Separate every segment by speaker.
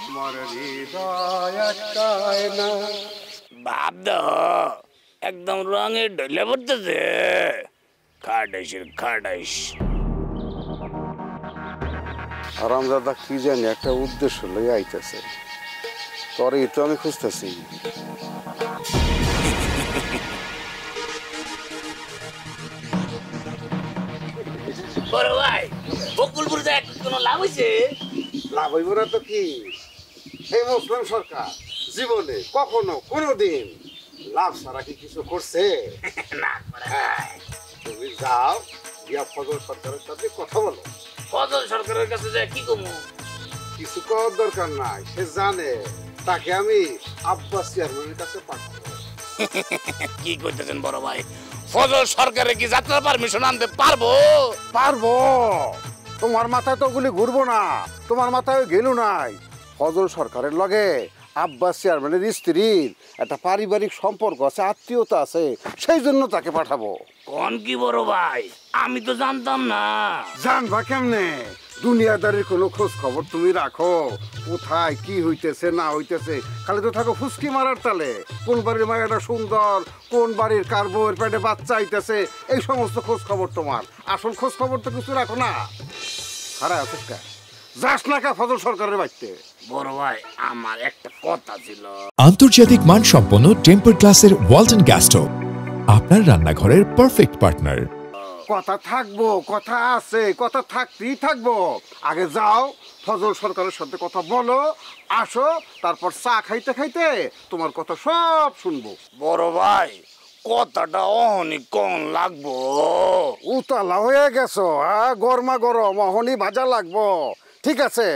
Speaker 1: আমার হৃদয় একটাই না।
Speaker 2: ভাবদ একদম রঙে ঢলে পড়তেছে। খাটাইশের খাটাইশ।
Speaker 1: আরামদাদা কি জানি একটা উদ্দেশ্য লইয়া আইতেছে, তোরে তো আমি খুঁজতেছি।
Speaker 2: বড় ভাই বকুলপুর যায় কোনো লাভ হয়েছে?
Speaker 1: লাভ হইব না তো কি? এই মুসলিম সরকার জীবনে কখনো কোনোদিন লাভ ছাড়া কি কিছু করছে?
Speaker 2: না
Speaker 1: তুমি যাও, গিয়া ফজল সরকারের সাথে কথা বলো।
Speaker 2: ফজল সরকারের কাছে যায় কি কমু?
Speaker 1: কিছু করার দরকার নাই, সে জানে তাকে আমি আব্বাস চেয়ারম্যানের কাছে পাঠাবো।
Speaker 2: কি করতেছেন বড় ভাই? ফজল সরকারে কি যাত্রার পারমিশন আনতে পারবো?
Speaker 1: পারবো। তোমার মাথায় তো ওগুলি ঘুরবো না, তোমার মাথায় গেল নাই। ফজল সরকারের লগে আব্বাস চেয়ারম্যানের স্ত্রীর একটা পারিবারিক সম্পর্ক আছে, আত্মীয়তা আছে, সেই জন্য তাকে পাঠাবো।
Speaker 2: কোন কি বড় ভাই? আমি তো জানতাম না।
Speaker 1: জানবা কেমনে? দুনিয়াদারির কোনো খোঁজ খবর তুমি রাখো? কোথায় কি হইতেছে না হইতেছে খালি তো থাকো ফুসকি মারার তালে। কোন বাড়ির মায়েরা সুন্দর, কোন বাড়ির কার বউয়ের পেটে বাচ্চা আইতেছে, এই সমস্ত খোঁজ খবর তোমার। আসল খোঁজ খবর তো কিছু রাখো না। খারাপ আছিস কা? যাস না কা ফজল সরকারের বাড়িতে?
Speaker 2: বড় ভাই আমার একটা কথা ছিল।
Speaker 3: আন্তর্জাতিক মানসম্পন্ন টেম্পার গ্লাসের ওয়ালটন গ্যাস স্টোভ আপনার রান্নাঘরের পারফেক্ট পার্টনার।
Speaker 1: কথা থাকবো, কথা আছে, কথা থাকতেই থাকবো। আগে যাও, ফজল সরকারের সাথে কথা বলো, আসো, তারপর চা খাইতে খাইতে তোমার কথা সব শুনবো।
Speaker 2: বড় ভাই কথাটা অহনি কোন লাগবো?
Speaker 1: উতালা হয়ে গেছো, হ্যাঁ? গরমা গরম অহনি ভাজা লাগবো। ঠিক আছে,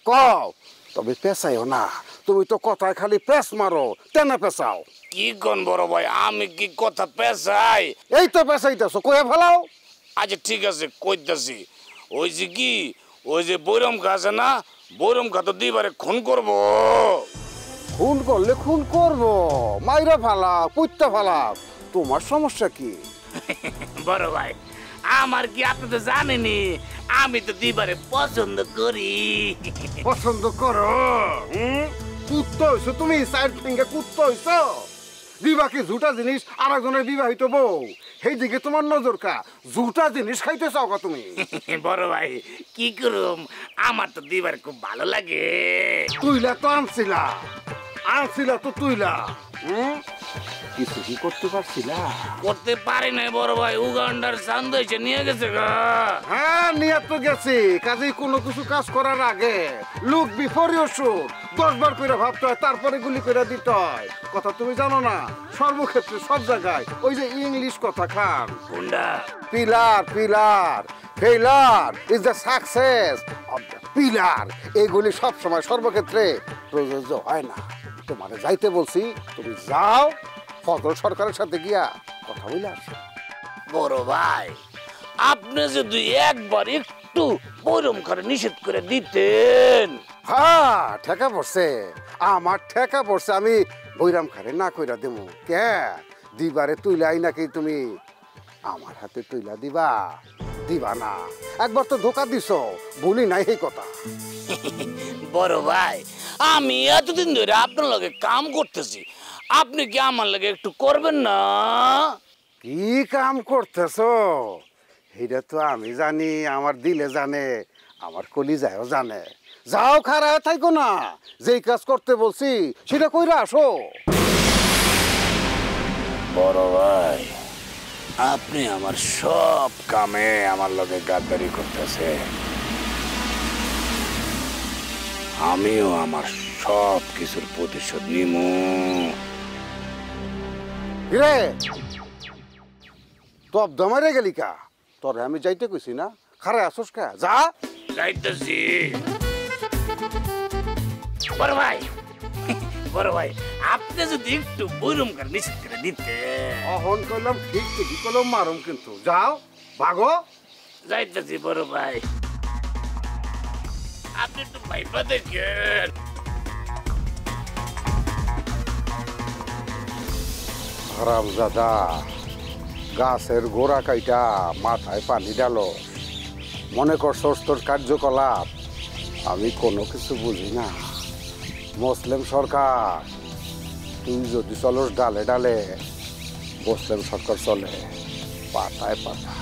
Speaker 1: কও, তবে পেঁচাইও না। তুমি তো কথায় খালি পেঁচ মারো, তেনা পেঁচাও।
Speaker 2: কি কোন বড় ভাই? আমি কি কথা পেছাই?
Speaker 1: এই তো পেঁচাইতেছো, কয়ে ফেলাও।
Speaker 2: আচ্ছা ঠিক আছে কইতাছি। ওই যে কি, ওই যে বৈরম খা আছে না, বৈরম খা তো দুইবারে খুন করবো।
Speaker 1: খুন করলে খুন করবো, মাইরা ফালা, পুইত্তা ফালা, তোমার সমস্যা কি?
Speaker 2: বড় ভাই আমার কি আপনি তো জানেনি, আমি তো দুইবারে পছন্দ করি।
Speaker 1: পছন্দ করো? কুত্তা হইছো তুমি, সাইড ফিঙ্গে কুত্তা হইছো। বিবাহ কি ঝুটা জিনিস, আর একজনের বিবাহিত বউ, সেই দিকে তোমার নজর কা? ঝুটা জিনিস খাইতে চাও কা তুমি?
Speaker 2: বড় ভাই কি করুম, আমার তো দুইবার খুব ভালো লাগে।
Speaker 1: তুইলা তো আনছিলা, আনছিলা তো তুইলা। কিছু কি করতে পারছিলা?
Speaker 2: করতে পারি নাই বড় ভাই, উগান্ডার চান্দ এসে নিয়ে গেছে গা।
Speaker 1: হ্যাঁ, নিয়ে তো গেছি। কাজেই কোনো কিছু কাজ করার আগে লুক বিফোর ইউ শুট 10 বার করে ভাবতে হয়, তারপরে গুলি করে দিতে হয়। কথা তুমি জানো না? সর্বক্ষেত্রে সব জায়গায় ওই যে ইংলিশ কথা খান,
Speaker 2: কোনটা?
Speaker 1: Pillar pillar, failure is the success of the pillar. এগুলি সব সময় সর্বক্ষেত্রে প্রযোজ্য হয় না। তোমারে যাইতে বলছি, তুমি যাও, ফজল সরকারের সাথে গিয়া কথা বলে আসো।
Speaker 2: বড় ভাই আপনি যদি একবার একটু বৈরম করে নিষেধ করে দিতেন।
Speaker 1: হ্যাঁ, ঠেকা পড়ছে, আমার ঠেকা পড়ছে। আমি বৈরাম খারে না কইরা দেবো কে? দিবারে তুইলাই নাকি তুমি আমার হাতে তুইলা দিবা? দিবা না। একবার তো ধোকা দিছো, বলি নাই এই কথা।
Speaker 2: বড় ভাই আমি এতদিন ধরে আপনার লগে কাম করতেছি, আপনি কি আমার লগে একটু করবেন না?
Speaker 1: কি কাম করতেছো এটা তো আমি জানি, আমার দিলে জানে, আমার কলিজায়ও জানে। যাও, খারাপ থাইকো না, যেই কাজ করতে বলছি সেটা কইরা আসো।
Speaker 2: বড় ভাই আপনি আমার সব কামে আমার লগে গাদ্দারি করতেছে, আমিও আমার সব কিছুর প্রতিশোধ নিমু।
Speaker 1: রে তব দমারে গেলি কা? তোরে আমি যাইতে কইছি না? খারাপ আসোস কা? যা।
Speaker 2: যাইতেছি। বড় ভাই বড় ভাই আপনি যদি একটু বৈরম করে নিষেধ করে দিতে।
Speaker 1: অহন করলাম ঠিক, ঠিকই করলাম, মারুম কিন্তু। যাও, ভাগো।
Speaker 2: যাইতেছি বড় ভাই, আপনি একটু ভাইপা দেখেন।
Speaker 1: হারামজাদা, গাছের গোড়া কাইটা মাথায় পানি ডালো, মনে করছস তোর কার্যকলাপ আমি কোনো কিছু বুঝি না। মুসলিম সরকার, তুই যদি চলস ডালে ডালে, মুসলিম সরকার চলে পাতায় পাতা।